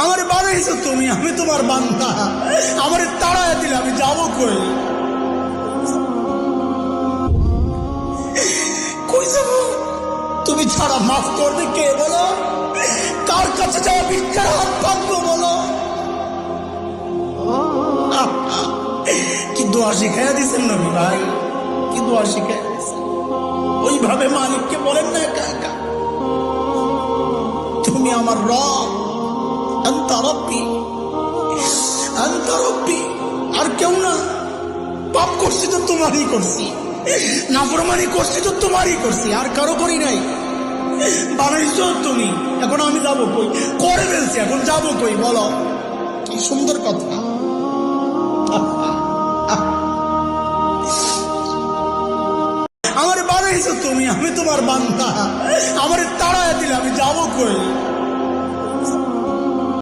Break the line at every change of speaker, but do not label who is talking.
আমার বানাইছো তুমি, আমি তোমার বান্দা। আমার তাড়ায় দিলে আমি যাবো কই? কই যাব? তুমি ছাড়া মাফ করবে কে বলো? কার কাছে যাওয়া ভিক্ষার হাত পাতবো বলো? কি দোয়া শিখাইয়া দিচ্ছেন নবী ভাই, কি দোয়া শিখাইয়া দিচ্ছেন। ওইভাবে মালিককে বলেন না একা একা, তুমি আমার রব, আনতা রব্বি, আনতা রব্বি, আর কেউ না। পাপ করছি তো তোমারই করছি, নাফরমানি করছি তো তোমারই করছি, আর কারো করি নাই। বানাইছো তুমি, এখন আমি যাবো কই? করে ফেলছি, এখন যাবো কই বলো? কি সুন্দর কথা। আমার বানাইছো তুমি, আমি তোমার বান্দা। আমার তাড়ায় দিলে আমি যাবো কই?